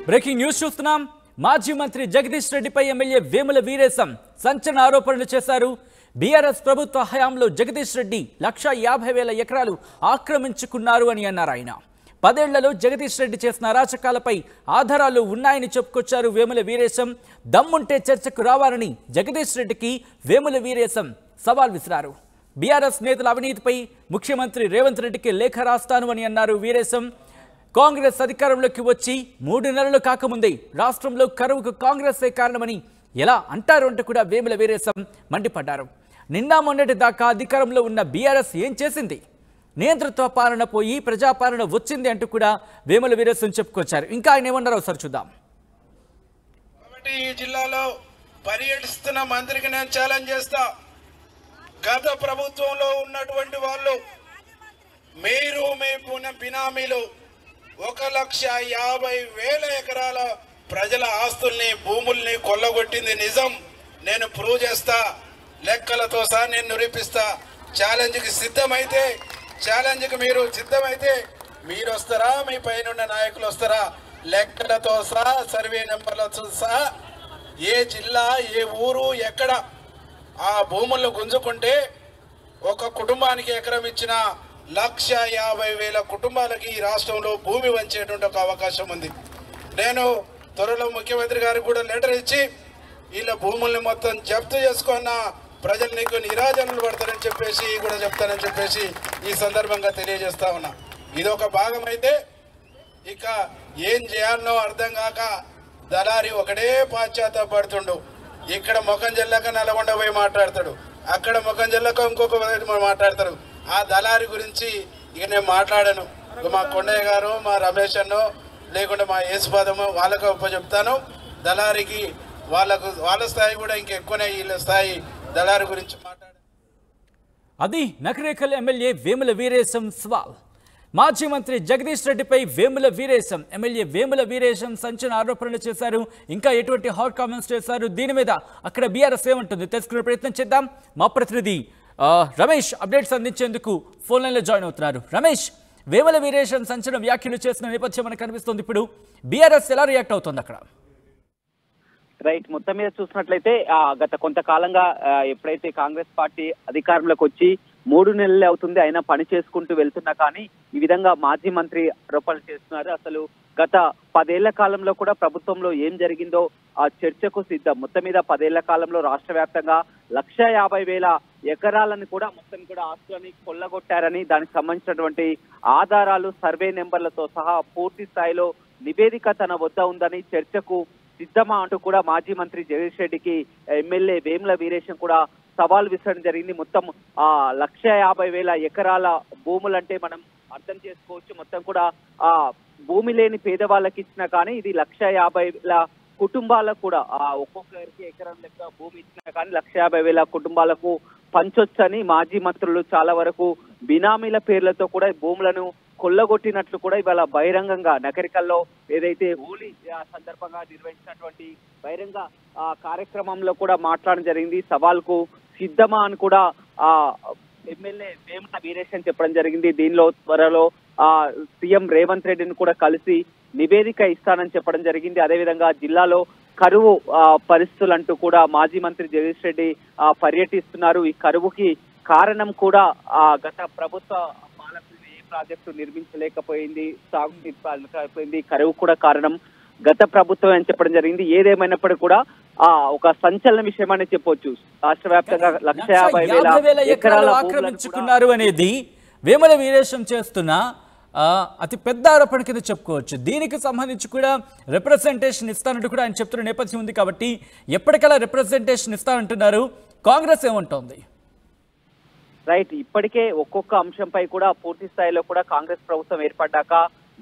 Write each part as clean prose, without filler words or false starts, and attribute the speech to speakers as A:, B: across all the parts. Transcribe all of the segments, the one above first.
A: Breaking news చూస్తున్నాం. మాజీ మంత్రి జగదీష్ రెడ్డిపై ఎమ్మెల్యే వేముల వీరేశం సంచలన ఆరోపణలు చేశారు. బీఆర్ఎస్ ప్రభుత్వ హయాంలో జగదీష్ రెడ్డి 1,50,000 ఎకరాలు ఆక్రమించుకున్నారు అని అన్నారు. ఆయన 10 ఏళ్లలో జగదీష్ రెడ్డి చేసిన అరాచకాలపై ఆధారాలు ఉన్నాయని చెప్పుకొచ్చారు వేముల వీరేశం. దమ్ముంటే చర్చకు రావాలని జగదీష్ రెడ్డికి వేముల వీరేశం సవాల్ విసిరారు. బీఆర్ఎస్ నేతల అవినీతిపై ముఖ్యమంత్రి రేవంత్ రెడ్డికి లేఖ రాస్తాను అని అన్నారు వీరేశం. కాంగ్రెస్ అధికారంలోకి వచ్చి 3 నెలలు కాకముందే రాష్ట్రంలో కరువుకు కాంగ్రెసే కారణమని ఎలా అంటారు అంటూ కూడా వేముల వీరేశం మండిపడ్డారు. నిన్న మొన్నటి దాకా అధికారంలో ఉన్న బీఆర్ఎస్ ఏం చేసింది? నియంతృత్వ పాలన పోయి ప్రజాపాలన వచ్చింది అంటూ కూడా వేముల వీరేశం చెప్పుకొచ్చారు. ఇంకా ఆయన ఏమన్నారో ఒకసారి చూద్దాం.
B: కాబట్టి ఈ జిల్లాలో పర్యటిస్తున్న మంత్రికి నేను ఛాలెంజ్ చేస్తా. గత ప్రభుత్వంలో ఉన్నటువంటి వాళ్ళు మీరు మీ బినామీలు 1,50,000 ఎకరాల ప్రజల ఆస్తుల్ని భూముల్ని కొల్లగొట్టింది నిజం. నేను ప్రూవ్ చేస్తా, లెక్కలతో సహా నేను నిరూపిస్తా. ఛాలెంజ్కి సిద్ధమైతే మీరు వస్తారా, మీ పైన నాయకులు వస్తారా? లెక్కలతో సహా సర్వే నెంబర్లతో సహా ఏ జిల్లా ఏ ఊరు ఎక్కడ ఆ భూములను గుంజుకుంటే ఒక కుటుంబానికి ఎకరం ఇచ్చిన 1,50,000 కుటుంబాలకి ఈ రాష్ట్రంలో భూమి వంచేటువంటి ఒక అవకాశం ఉంది. నేను త్వరలో ముఖ్యమంత్రి గారికి కూడా లెటర్ ఇచ్చి వీళ్ళ భూముల్ని మొత్తం జప్తు చేసుకున్న ప్రజలు నీకు నిరాజనలు పడతారని చెప్పేసి కూడా చెప్తానని చెప్పేసి ఈ సందర్భంగా తెలియజేస్తా ఉన్నా. ఇదొక భాగం అయితే ఇక ఏం చేయాలనో అర్థం కాక దళారి ఒకటే పాశ్చాత్తాపడుతుండు. ఇక్కడ ముఖం జిల్లాక నల్గొండ పోయి మాట్లాడతాడు, అక్కడ ముఖం జిల్లాక ఇంకొక మాట్లాడతాడు. ఆ దళారి గురించి ఇక నేను మాట్లాడను. మా కొండయ్య గారు, మా రమేష్ అన్నో లేకుంటే మా యేసుపాదము వాళ్ళకు చెప్తాను. దళారికి వాళ్ళ స్థాయి కూడా ఇంకెక్కువనే, వీళ్ళ స్థాయి దళారి గురించి మాట్లాడారు.
A: అది నకరేకల్ ఎమ్మెల్యే వేముల వీరేశం సవాల్. మాజీ మంత్రి జగదీష్ రెడ్డిపై ఎమ్మెల్యే వేముల వీరేశం సంచలన ఆరోపణలు చేశారు. ఇంకా ఎటువంటి హాట్ కామెంట్స్ చేశారు, దీని మీద అక్కడ బీఆర్ఎస్ ఏమంటుంది తెలుసుకునే ప్రయత్నం చేద్దాం. మా ప్రతినిధి రమేష్ అప్డేట్స్ అందించేందుకు ఫోన్ లైన్లో జాయిన్ అవుతున్నారు. రమేష్, వేముల వీరేశం సంచలన వ్యాఖ్యలు చేసిన నేపథ్యం మనకు కనిపిస్తుంది. ఇప్పుడు బీఆర్ఎస్ ఎలా రియాక్ట్ అవుతుంది అక్కడ?
C: రైట్, మొత్తం మీద చూసినట్లయితే గత కొంతకాలంగా ఎప్పుడైతే కాంగ్రెస్ పార్టీ అధికారంలోకి వచ్చి 3 నెలలే అవుతుంది, అయినా పని చేసుకుంటూ వెళ్తున్నా కానీ ఈ విధంగా మాజీ మంత్రి ఆరోపణలు చేస్తున్నారు. అసలు గత 10 ఏళ్ల కాలంలో కూడా ప్రభుత్వంలో ఏం జరిగిందో ఆ చర్చకు సిద్ధం. మొత్తం మీద 10 ఏళ్ల కాలంలో రాష్ట్ర వ్యాప్తంగా 1,50,000 ఎకరాలను కూడా మొత్తం కూడా ఆస్తులని కొల్లగొట్టారని, దానికి సంబంధించినటువంటి ఆధారాలు సర్వే నెంబర్లతో సహా పూర్తి స్థాయిలో నివేదిక తన వద్ద ఉందని చర్చకు సిద్ధమా అంటూ కూడా మాజీ మంత్రి జగదీష్ రెడ్డికి ఎమ్మెల్యే వేముల వీరేశం కూడా సవాల్ విసరడం జరిగింది. మొత్తం 1,50,000 ఎకరాల భూములంటే మనం అర్థం చేసుకోవచ్చు. మొత్తం కూడా భూమి లేని పేదవాళ్ళకి ఇచ్చినా కానీ ఇది 1,50,000 కుటుంబాలకు కూడా ఒక్కొక్కరికి ఎకరం లెక్క భూమి ఇచ్చినా కానీ 1,50,000 కుటుంబాలకు పంచొచ్చని మాజీ మంత్రులు చాలా వరకు బినామీల పేర్లతో కూడా భూములను కొల్లగొట్టినట్లు కూడా ఇవాళ బహిరంగంగా నగరికల్లో ఏదైతే హోలీ సందర్భంగా నిర్వహించినటువంటి బహిరంగ కార్యక్రమంలో కూడా మాట్లాడడం జరిగింది. సవాల్కు సిద్ధమా అని కూడా ఎమ్మెల్యే వేముల వీరేశం చెప్పడం జరిగింది. దీనిలో త్వరలో సీఎం రేవంత్ రెడ్డిని కూడా కలిసి నివేదిక ఇస్తానని చెప్పడం జరిగింది. అదేవిధంగా జిల్లాలో కరువు పరిస్థితులు అంటూ కూడా మాజీ మంత్రి జగదీష్ రెడ్డి పర్యటిస్తున్నారు. ఈ కరువుకి కారణం కూడా గత ప్రభుత్వ పాలకులు ఏ ప్రాజెక్టు నిర్మించలేకపోయింది, సాగునీరు కరువు కూడా కారణం గత ప్రభుత్వం అని చెప్పడం జరిగింది. ఏదేమైనప్పటికీ కూడా ఒక సంచలన విషయం అని చెప్పొచ్చు. రాష్ట్ర వ్యాప్తంగా 1,50,000 ఎకరాలు
A: ఆక్రమించుకున్నారు అనేది వేముల వీరేశం చేస్తున్న అతి పెద్ద ఆరోపణ కింద చెప్పుకోవచ్చు. దీనికి సంబంధించి కూడా రిప్రజెంటేషన్ ఇస్తానంటూ కూడా ఆయన చెప్తున్న నేపథ్యం ఉంది. కాబట్టి ఎప్పటికల్లా రిప్రజెంటేషన్ ఇస్తానంటున్నారు, కాంగ్రెస్ ఏమంటోంది?
C: రైట్, ఇప్పటికే ఒక్కొక్క అంశంపై కూడా పూర్తి స్థాయిలో కూడా కాంగ్రెస్ ప్రభుత్వం ఏర్పడ్డాక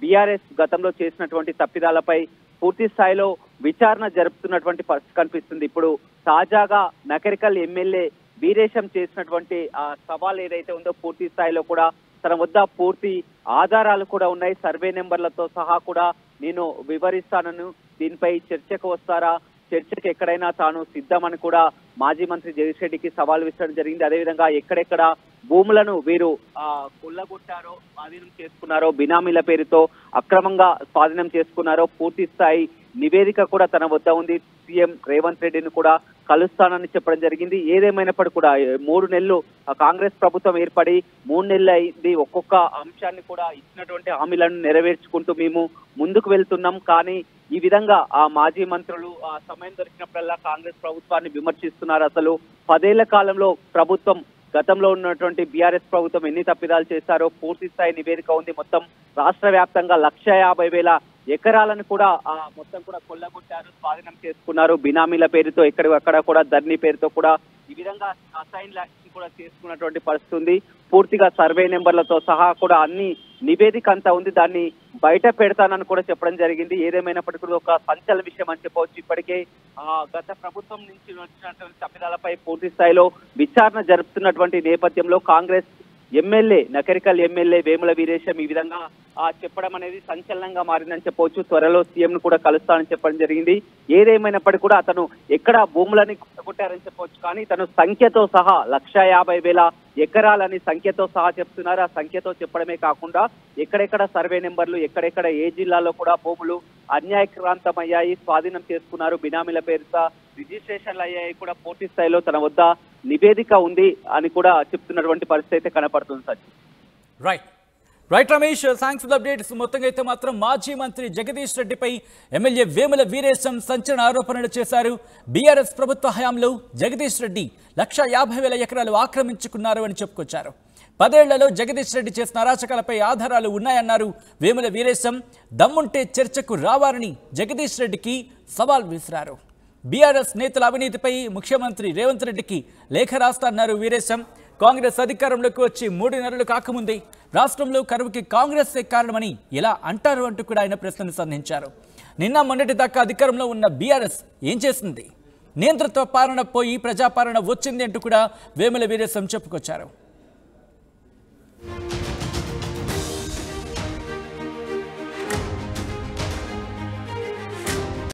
C: బీఆర్ఎస్ గతంలో చేసినటువంటి తప్పిదాలపై పూర్తి స్థాయిలో విచారణ జరుపుతున్నటువంటి పరిస్థితి కనిపిస్తుంది. ఇప్పుడు తాజాగా నకరికల్ ఎమ్మెల్యే వీరేశం చేసినటువంటి సవాల్ ఏదైతే ఉందో పూర్తి స్థాయిలో కూడా తన వద్ద పూర్తి ఆధారాలు కూడా ఉన్నాయి, సర్వే నెంబర్లతో సహా కూడా నేను వివరిస్తానను, దీనిపై చర్చకు వస్తారా, చర్చకు ఎక్కడైనా తాను సిద్ధమని కూడా మాజీ మంత్రి జగదీష్ రెడ్డికి సవాల్ విసరడం జరిగింది. అదేవిధంగా ఎక్కడెక్కడ భూములను వీరు కొల్లగొట్టారో, స్వాధీనం చేసుకున్నారో, బినామీల పేరుతో అక్రమంగా స్వాధీనం చేసుకున్నారో పూర్తి స్థాయి నివేదిక కూడా తన వద్ద ఉంది. సీఎం రేవంత్ రెడ్డిని కూడా కలుస్తానని చెప్పడం జరిగింది. ఏదేమైనప్పటికీ కూడా 3 నెలలు కాంగ్రెస్ ప్రభుత్వం ఏర్పడి 3 నెలలు అయింది. ఒక్కొక్క అంశాన్ని కూడా ఇచ్చినటువంటి హామీలను నెరవేర్చుకుంటూ మేము ముందుకు వెళ్తున్నాం. కానీ ఈ విధంగా ఆ మాజీ మంత్రులు ఆ సమయం దొరికినప్పుడల్లా కాంగ్రెస్ ప్రభుత్వాన్ని విమర్శిస్తున్నారు. అసలు 10 ఏళ్ల కాలంలో ప్రభుత్వం, గతంలో ఉన్నటువంటి బీఆర్ఎస్ ప్రభుత్వం ఎన్ని తప్పిదాలు చేశారో పూర్తి స్థాయి నివేదిక ఉంది. మొత్తం రాష్ట్ర వ్యాప్తంగా 150,000 ఎకరాలను కూడా మొత్తం కూడా కొల్లగొట్టారు, స్వాధీనం చేసుకున్నారు. బినామీల పేరుతో ఎక్కడక్కడ కూడా ధర్నీ పేరుతో కూడా ఈ విధంగా అసైన్ ల్యాండ్స్ కూడా చేసుకున్నటువంటి పరిస్థితి ఉంది. పూర్తిగా సర్వే నెంబర్లతో సహా కూడా అన్ని నివేదిక అంతా ఉంది. దాన్ని బయట పెడతానని కూడా చెప్పడం జరిగింది. ఏదేమైనప్పటికీ ఒక సంచలన విషయం అని చెప్పవచ్చు. ఇప్పటికే గత ప్రభుత్వం నుంచి వచ్చినటువంటి తప్పిదాలపై పూర్తి స్థాయిలో విచారణ జరుపుతున్నటువంటి నేపథ్యంలో కాంగ్రెస్ ఎమ్మెల్యే, నకరికల్ ఎమ్మెల్యే వేముల వీరేశం ఈ విధంగా చెప్పడం అనేది సంచలనంగా మారిందని చెప్పవచ్చు. త్వరలో సీఎం ను కూడా కలుస్తానని చెప్పడం జరిగింది. ఏదేమైనప్పటికీ కూడా అతను ఎక్కడ భూములని కొట్టారని చెప్పవచ్చు. కానీ తను సంఖ్యతో సహా 150,000 ఎకరాలని సంఖ్యతో సహా చెప్తున్నారు. ఆ సంఖ్యతో చెప్పడమే కాకుండా ఎక్కడెక్కడ సర్వే నెంబర్లు, ఎక్కడెక్కడ ఏ జిల్లాలో కూడా భూములు అన్యాయక్రాంతమయ్యాయి, స్వాధీనం చేసుకున్నారు, బినామీల పేరుతో రిజిస్ట్రేషన్లు అయ్యాయి కూడా పూర్తి స్థాయిలో తన వద్ద నివేదిక ఉంది అని కూడా చెప్తున్నటువంటి పరిస్థితి అయితే కనపడుతుంది. Sachin
A: right Ramesh, thanks for the updates. మొత్తంగా అయితే మాత్రం మాజీ మంత్రి జగదీష్ రెడ్డిపై ఎమ్మెల్యే వేముల వీరేశం సంచలన ఆరోపణలు చేశారు. బీఆర్ఎస్ ప్రభుత్వ హయాంలో జగదీష్ రెడ్డి 150,000 ఎకరాలు ఆక్రమించుకున్నారు అని చెప్పుకొచ్చారు. 10 ఏళ్లలో జగదీష్ రెడ్డి చేసిన అరాచకాలపై ఆధారాలు ఉన్నాయన్నారు వేముల వీరేశం. దమ్ముంటే చర్చకు రావాలని జగదీష్ రెడ్డికి సవాల్ విసిరారు. బీఆర్ఎస్ నేతల అవినీతిపై ముఖ్యమంత్రి రేవంత్ రెడ్డికి లేఖ రాస్తారన్నారు వీరేశం. కాంగ్రెస్ అధికారంలోకి వచ్చి 3 నెలలు కాకముందే రాష్ట్రంలో కరువుకి కాంగ్రెసే కారణమని ఎలా అంటారు అంటూ కూడా ఆయన ప్రశ్నలు సంధించారు. నిన్న మొన్నటి దాకా అధికారంలో ఉన్న బీఆర్ఎస్ ఏం చేసింది? నియంతృత్వ పాలన పోయి ప్రజాపాలన వచ్చింది అంటూ కూడా వేముల వీరేశం చెప్పుకొచ్చారు.